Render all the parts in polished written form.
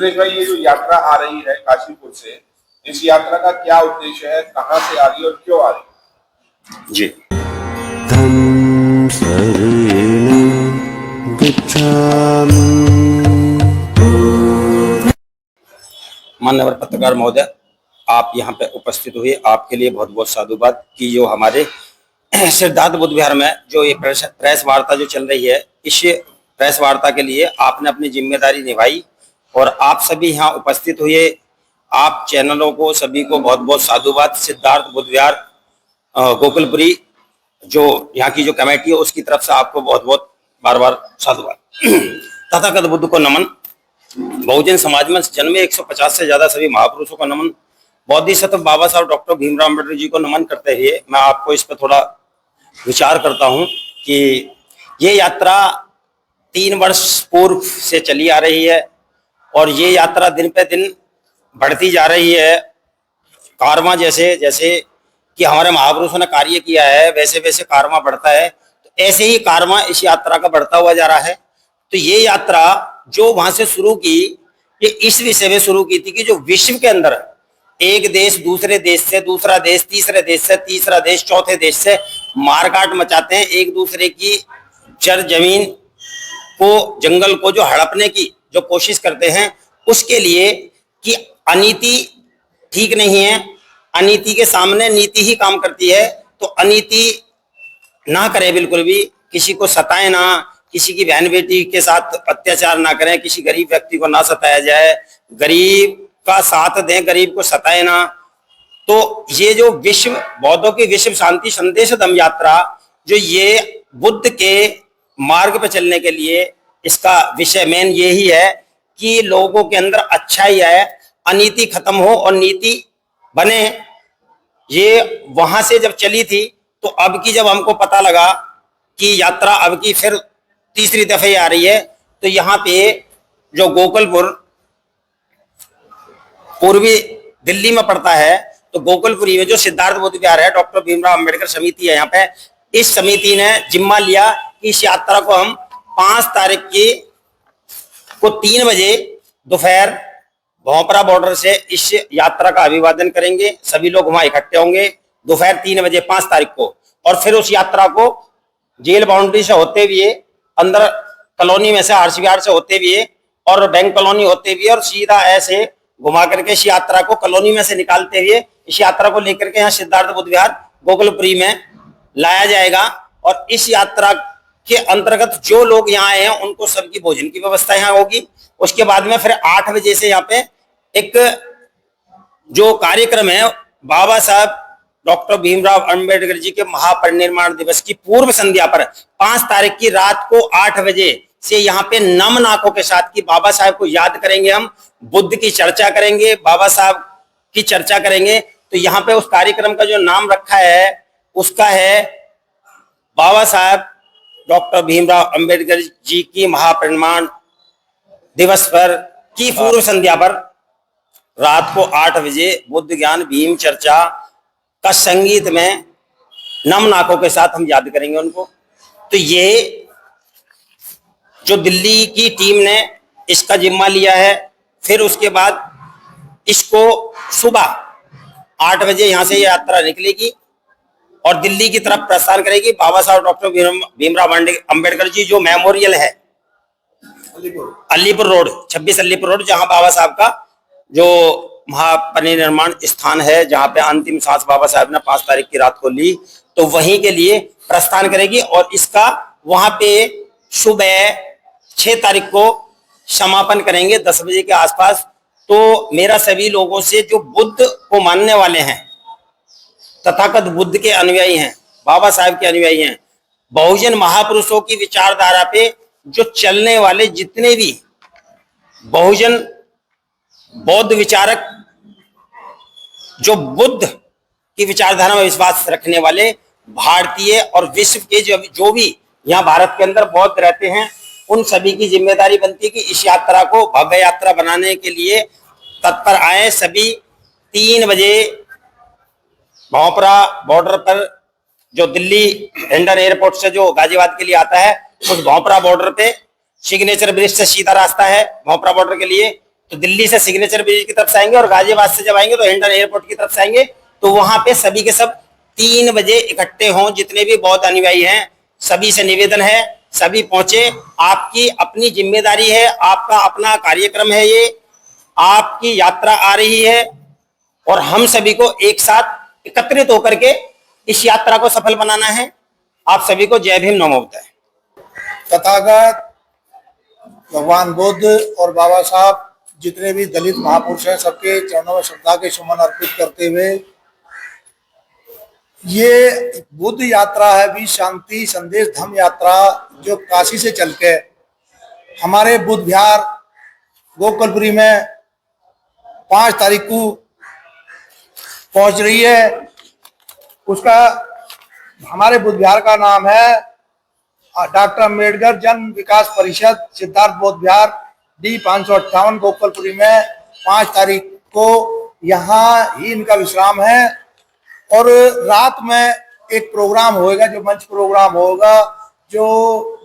सुरेश भाई, ये जो यात्रा आ रही है काशीपुर से, इस यात्रा का क्या उद्देश्य है, कहाँ से आ रही है और क्यों आ रही है? जी, मान्यवर पत्रकार महोदय, आप यहाँ पे उपस्थित हुए, आपके लिए बहुत बहुत साधुवाद कि जो हमारे सिद्धार्थ बुद्ध विहार में जो ये प्रेस वार्ता जो चल रही है, इस प्रेस वार्ता के लिए आपने अपनी जिम्मेदारी निभाई और आप सभी यहाँ उपस्थित हुए। आप चैनलों को सभी को बहुत बहुत साधुवाद। सिद्धार्थ बुद्ध विहार गोकुलपुरी जो यहाँ की जो कमेटी है उसकी तरफ से आपको बहुत बहुत बार बार साधुवाद। तथागत बुद्ध को नमन। बहुजन समाज में जन्मे 150 से ज्यादा सभी महापुरुषों को नमन। बोधिसत्व बाबा साहब डॉक्टर भीमराव अम्बेडकर जी को नमन करते हुए मैं आपको इस पर थोड़ा विचार करता हूं कि ये यात्रा 3 वर्ष पूर्व से चली आ रही है और ये यात्रा दिन पे दिन बढ़ती जा रही है। कारवां जैसे जैसे कि हमारे महापुरुषों ने कार्य किया है वैसे वैसे कारवां बढ़ता है, तो ऐसे ही कारवां इस यात्रा का बढ़ता हुआ जा रहा है। तो ये यात्रा जो वहां से शुरू की, ये इस विषय में शुरू की थी कि जो विश्व के अंदर एक देश दूसरे देश से, दूसरा देश तीसरे देश से, तीसरा देश चौथे देश से मारकाट मचाते हैं, एक दूसरे की जर जमीन को, जंगल को जो हड़पने की जो कोशिश करते हैं, उसके लिए कि अनीति ठीक नहीं है, अनीति के सामने नीति ही काम करती है। तो अनीति ना करें, बिल्कुल भी किसी को सताए ना, किसी की बहन बेटी के साथ अत्याचार ना करें, किसी गरीब व्यक्ति को ना सताया जाए, गरीब का साथ दें, गरीब को सताए ना। तो ये जो विश्व बौद्धों की विश्व शांति संदेश धम्म यात्रा, जो ये बुद्ध के मार्ग पर चलने के लिए, इसका विषय मेन यही है कि लोगों के अंदर अच्छाई है, अनीति खत्म हो और नीति बने। ये वहां से जब चली थी, तो अब की जब हमको पता लगा कि यात्रा अब की फिर तीसरी दफे आ रही है, तो यहाँ पे जो गोकुलपुर पूर्वी दिल्ली में पड़ता है, तो गोकुलपुरी में जो सिद्धार्थ बुद्ध विहार है, डॉक्टर भीमराव अंबेडकर समिति है यहाँ पे, इस समिति ने जिम्मा लिया कि इस यात्रा को हम 5 तारीख को 3 बजे दोपहर भोपरा बॉर्डर से इस यात्रा का अभिवादन करेंगे। सभी लोग वहां इकट्ठे होंगे दोपहर 3 बजे 5 तारीख को, और फिर उस यात्रा को जेल बाउंड्री से होते हुए, अंदर कॉलोनी में से आरसी विहार से होते हुए और बैंक कॉलोनी होते हुए और सीधा ऐसे घुमा करके इस यात्रा को कॉलोनी में से निकालते हुए इस यात्रा को लेकर के यहाँ सिद्धार्थ बुद्ध विहार गोकुलपुरी में लाया जाएगा। और इस यात्रा के अंतर्गत जो लोग यहाँ आए हैं उनको सबकी भोजन की व्यवस्था यहाँ होगी। उसके बाद में फिर 8 बजे से यहाँ पे एक जो कार्यक्रम है, बाबा साहब डॉक्टर भीमराव अंबेडकर जी के महापरिनिर्वाण दिवस की पूर्व संध्या पर 5 तारीख की रात को 8 बजे से यहाँ पे नम नाकों के साथ कि बाबा साहब को याद करेंगे, हम बुद्ध की चर्चा करेंगे, बाबा साहब की चर्चा करेंगे। तो यहाँ पे उस कार्यक्रम का जो नाम रखा है उसका है बाबा साहब डॉक्टर भीमराव अंबेडकर जी की महापरिनिर्वाण दिवस पर की पूर्व संध्या पर रात को 8 बजे बुद्ध ज्ञान भीम चर्चा का संगीत में नम नाकों के साथ हम याद करेंगे उनको। तो ये जो दिल्ली की टीम ने इसका जिम्मा लिया है, फिर उसके बाद इसको सुबह 8 बजे यहाँ से यात्रा निकलेगी और दिल्ली की तरफ प्रस्थान करेगी। बाबा साहब डॉक्टर भीमराव अंबेडकर जी जो मेमोरियल है अलीपुर रोड, 26 अलीपुर रोड, जहां बाबा साहब का जो महापरिनिर्वाण स्थान है, जहां पे अंतिम सांस बाबा साहब ने 5 तारीख की रात को ली, तो वहीं के लिए प्रस्थान करेगी। और इसका वहां पे सुबह 6 तारीख को समापन करेंगे 10 बजे के आसपास। तो मेरा सभी लोगों से जो बुद्ध को मानने वाले हैं, तथागत बुद्ध के अनुयायी हैं, बाबा साहब के अनुयायी हैं, बहुजन महापुरुषों की विचारधारा पे जो चलने वाले जितने भी बहुजन बौद्ध विचारक, जो बुद्ध की विचारधारा में विश्वास रखने वाले भारतीय और विश्व के जो भी यहाँ भारत के अंदर बौद्ध रहते हैं, उन सभी की जिम्मेदारी बनती है कि इस यात्रा को भव्य यात्रा बनाने के लिए तत्पर आए। सभी 3 बजे भोपरा बॉर्डर पर, जो दिल्ली हिंडन एयरपोर्ट से जो गाजियाबाद के लिए आता है, उस भोपरा बॉर्डर पे सिग्नेचर ब्रिज से सीधा रास्ता है भोपरा बॉर्डर के लिए। तो दिल्ली से सिग्नेचर ब्रिज की तरफ से आएंगे और गाजियाबाद से जब आएंगे तो हिंडन एयरपोर्ट की तरफ से आएंगे। तो वहां पे सभी के सब 3 बजे इकट्ठे हों, जितने भी बौद्ध अनुयायी हैं सभी से निवेदन है सभी पहुंचे। आपकी अपनी जिम्मेदारी है, आपका अपना कार्यक्रम है, ये आपकी यात्रा आ रही है और हम सभी को एक साथ एकत्रित होकर के इस यात्रा को सफल बनाना है। आप सभी को जय भीम, नमो बुद्धाय। तथागत भगवान बुद्ध और बाबा साहब जितने भी दलित महापुरुष हैं सबके चरणों में श्रद्धा के सुमन अर्पित करते हुए ये बुद्ध यात्रा है भी शांति संदेश धम्म यात्रा जो काशी से चल के हमारे बुद्ध विहार गोकुलपुरी में 5 तारीख को पहुंच रही है। उसका हमारे बुद्ध विहार का नाम है डॉक्टर अम्बेडकर जन विकास परिषद सिद्धार्थ बौद्ध विहार डी 558 गोकुलपुरी में 5 तारीख को यहाँ ही इनका विश्राम है। और रात में एक प्रोग्राम होगा जो मंच प्रोग्राम होगा जो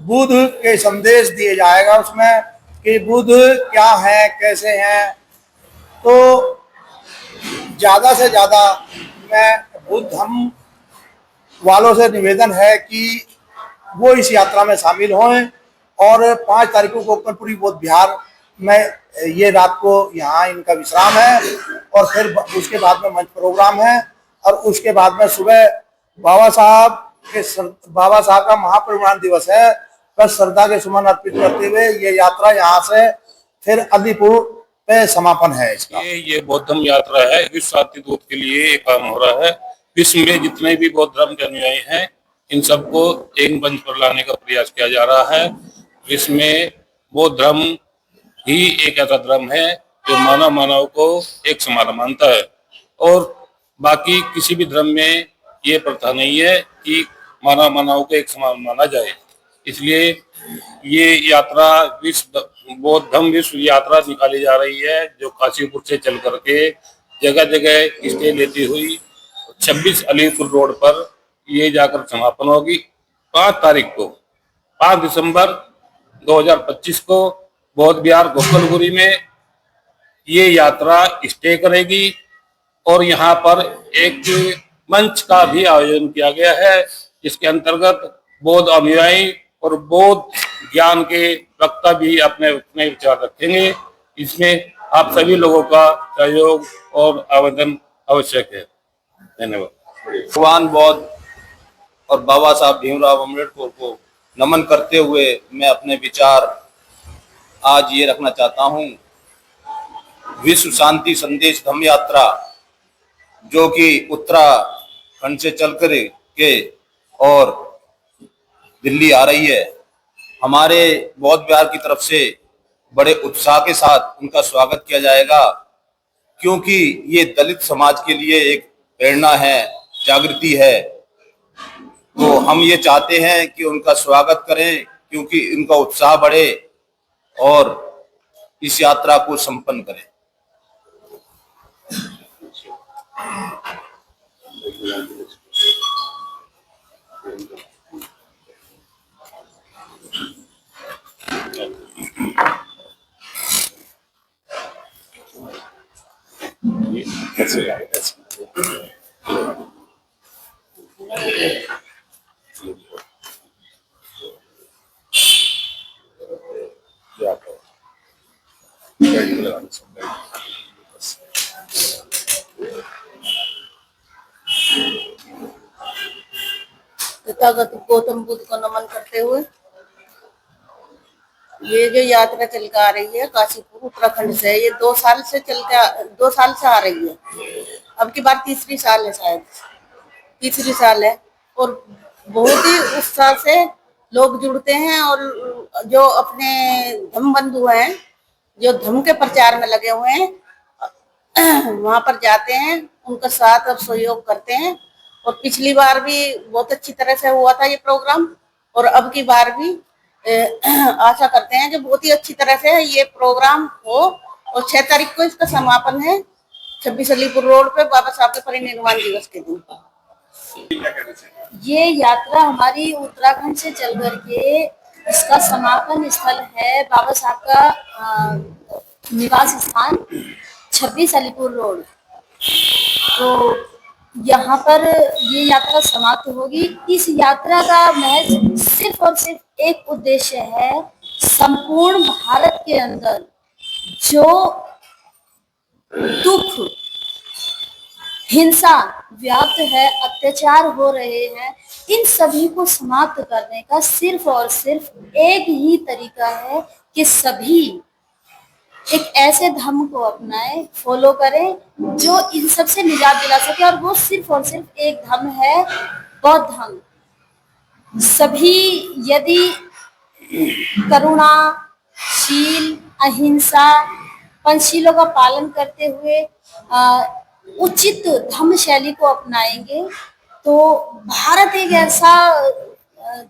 बुद्ध के संदेश दिए जाएगा उसमें कि बुद्ध क्या है कैसे हैं। तो ज्यादा से ज्यादा मैं बुद्ध धर्म वालों से निवेदन है कि वो इस यात्रा में शामिल हों। और 5 तारीख को गोकुलपुरी बौद्ध विहार में ये रात को यहाँ इनका विश्राम है और फिर उसके बाद में मंच प्रोग्राम है और उसके बाद में सुबह बाबा साहब का महापरिनिर्वाण दिवस है। बस श्रद्धा के सुमन अर्पित करते हुए ये यात्रा यहाँ से फिर अलीपुर पे समापन है इसका। ये बौद्ध धर्म यात्रा है, विश्व शांति दूत के लिए ये काम हो रहा है। विश्व में जितने भी बौद्ध धर्म के अनुयायी हैं इन सबको एक मंच पर लाने का प्रयास किया जा रहा है। विश्व में बौद्ध धर्म ही एक ऐसा धर्म है जो मानव को एक समान मानता है और बाकी किसी भी धर्म में ये प्रथा नहीं है कि मानव को एक समान माना जाए। इसलिए ये यात्रा बौद्ध धर्म विश्व यात्रा निकाली जा रही है जो काशीपुर से चल करके जगह जगह स्टे लेती हुई 26 अलीपुर रोड पर ये जाकर समापन होगी। 5 तारीख को 5 दिसंबर 2025 को बौद्ध विहार गोकुलपुरी में ये यात्रा स्टे करेगी और यहाँ पर एक मंच का भी आयोजन किया गया है जिसके अंतर्गत बौद्ध अनुयायी और बौद्ध ज्ञान के वक्ता भी अपने विचार रखेंगे। इसमें आप सभी लोगों का सहयोग और आवेदन आवश्यक है। धन्यवाद। भगवान बौद्ध और बाबा साहब भीमराव अम्बेडकर को नमन करते हुए मैं अपने विचार आज ये रखना चाहता हूँ। विश्व शांति संदेश धम्म यात्रा जो कि उत्तराखंड से चल कर के और दिल्ली आ रही है, हमारे बौद्ध विहार की तरफ से बड़े उत्साह के साथ उनका स्वागत किया जाएगा क्योंकि ये दलित समाज के लिए एक प्रेरणा है, जागृति है। तो हम ये चाहते हैं कि उनका स्वागत करें क्योंकि उनका उत्साह बढ़े और इस यात्रा को संपन्न करें। तथागत गौतम बुद्ध को नमन करते हुए ये जो यात्रा चल के आ रही है काशीपुर उत्तराखंड से, ये 2 साल से आ रही है। अब की बार तीसरी साल है, शायद तीसरी साल है और बहुत ही उत्साह से लोग जुड़ते हैं और जो अपने धम्म बंधु हैं जो धम्म के प्रचार में लगे हुए हैं वहां पर जाते हैं, उनका साथ और सहयोग करते हैं। और पिछली बार भी बहुत अच्छी तरह से हुआ था ये प्रोग्राम और अब की बार भी आशा करते हैं कि बहुत ही अच्छी तरह से ये प्रोग्राम हो। और 6 तारीख को इसका समापन है 26 अलीपुर रोड पे बाबा साहब के परिनिर्वाण दिवस के दिन। ये यात्रा हमारी उत्तराखंड से चल करके इसका समापन स्थल है बाबा साहब का निवास स्थान 26 अलीपुर रोड। तो यहाँ पर ये यात्रा समाप्त होगी। इस यात्रा का महज सिर्फ और सिर्फ एक उद्देश्य है, संपूर्ण भारत के अंदर जो दुख, हिंसा व्याप्त है, अत्याचार हो रहे हैं, इन सभी को समाप्त करने का सिर्फ और सिर्फ एक ही तरीका है कि सभी एक ऐसे धर्म को अपनाएं, फॉलो करें जो इन सबसे निजात दिला सके, और वो सिर्फ और सिर्फ एक धर्म है, बौद्ध धर्म। सभी यदि करुणा, शील, अहिंसा, पंचशीलों का पालन करते हुए उचित धर्म शैली को अपनाएंगे तो भारत एक ऐसा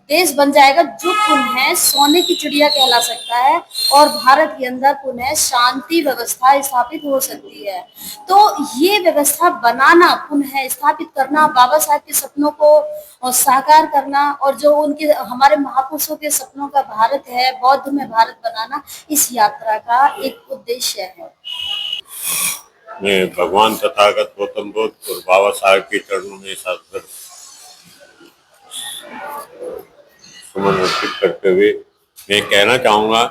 देश बन जाएगा जो पुनः सोने की चिड़िया कहला सकता है, और भारत के अंदर पुनः शांति व्यवस्था स्थापित हो सकती है। तो ये व्यवस्था बनाना, पुनः स्थापित करना, बाबा साहब के सपनों को साकार करना, और जो उनके हमारे महापुरुषों के सपनों का भारत है, बौद्ध में भारत बनाना, इस यात्रा का एक उद्देश्य है। मैं भगवान तथागत गौतम बुद्ध और बाबा साहब के चरणों में सादर सुमन अर्पित करते हुए मैं कहना चाहूँगा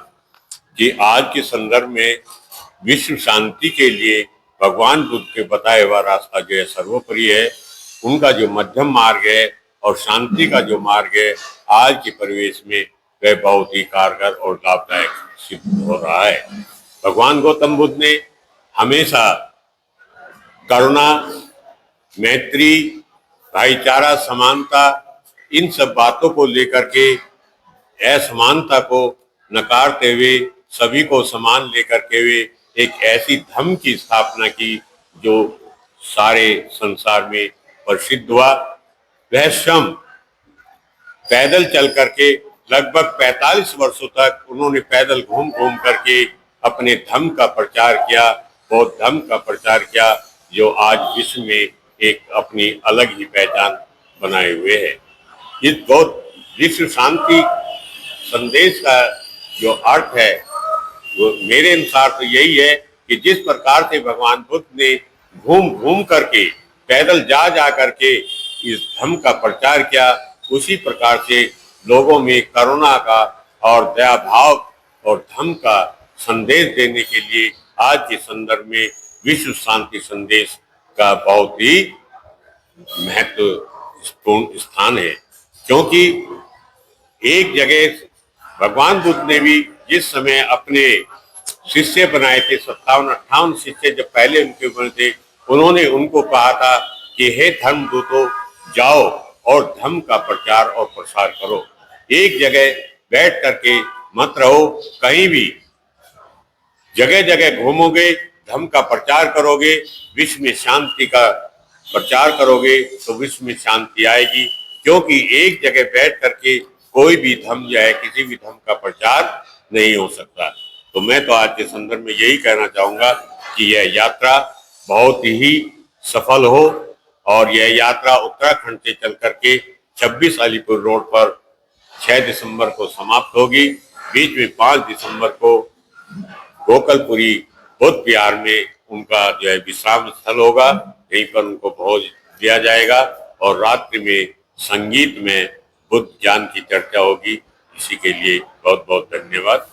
कि आज के संदर्भ में विश्व शांति के लिए भगवान बुद्ध के बताए हुआ रास्ता जो है सर्वोपरि है। उनका जो मध्यम मार्ग है और शांति का जो मार्ग है, आज के परिवेश में वह बहुत ही कारगर और लाभदायक सिद्ध हो रहा है। भगवान गौतम बुद्ध ने हमेशा करुणा, मैत्री, भाईचारा, समानता, इन सब बातों को लेकर के असमानता को नकारते हुए सभी को समान लेकर के वे एक ऐसी धर्म की स्थापना की जो सारे संसार में प्रसिद्ध हुआ। वह श्रम पैदल चल करके लगभग 45 वर्षों तक उन्होंने पैदल घूम घूम करके अपने धर्म का प्रचार किया, बौद्ध धर्म का प्रचार किया, जो आज विश्व में एक अपनी अलग ही पहचान बनाए हुए है। इस बौद्ध विश्व शांति संदेश का जो अर्थ है वो मेरे अनुसार तो यही है कि जिस प्रकार से भगवान बुद्ध ने घूम घूम करके पैदल जा करके इस धर्म का प्रचार किया, उसी प्रकार से लोगों में करुणा का और दया भाव और धर्म का संदेश देने के लिए आज के संदर्भ में विश्व शांति संदेश का बहुत ही महत्वपूर्ण स्थान है। क्योंकि एक जगह भगवान बुद्ध ने भी जिस समय अपने शिष्य बनाए थे, 57-58 शिष्य जब पहले उनके बने थे, उन्होंने उनको कहा था कि हे धर्मदूतों, जाओ और धर्म का प्रचार और प्रसार करो। एक जगह बैठ करके मत रहो, कहीं भी जगह जगह घूमोगे, धर्म का प्रचार करोगे, विश्व में शांति का प्रचार करोगे तो विश्व में शांति आएगी। क्योंकि एक जगह बैठ करके कोई भी धर्म या है किसी भी धर्म का प्रचार नहीं हो सकता। तो मैं तो आज के संदर्भ में यही कहना चाहूंगा कि यह यात्रा बहुत ही सफल हो, और यह यात्रा उत्तराखंड से चल करके 26 अलीपुर रोड पर 6 दिसंबर को समाप्त होगी। बीच में 5 दिसंबर को गोकलपुरी बुद्ध विहार में उनका जो है विश्राम स्थल होगा, यहीं पर उनको भोज दिया जाएगा, और रात्रि में संगीत में बुद्ध ज्ञान की चर्चा होगी। इसी के लिए बहुत बहुत धन्यवाद।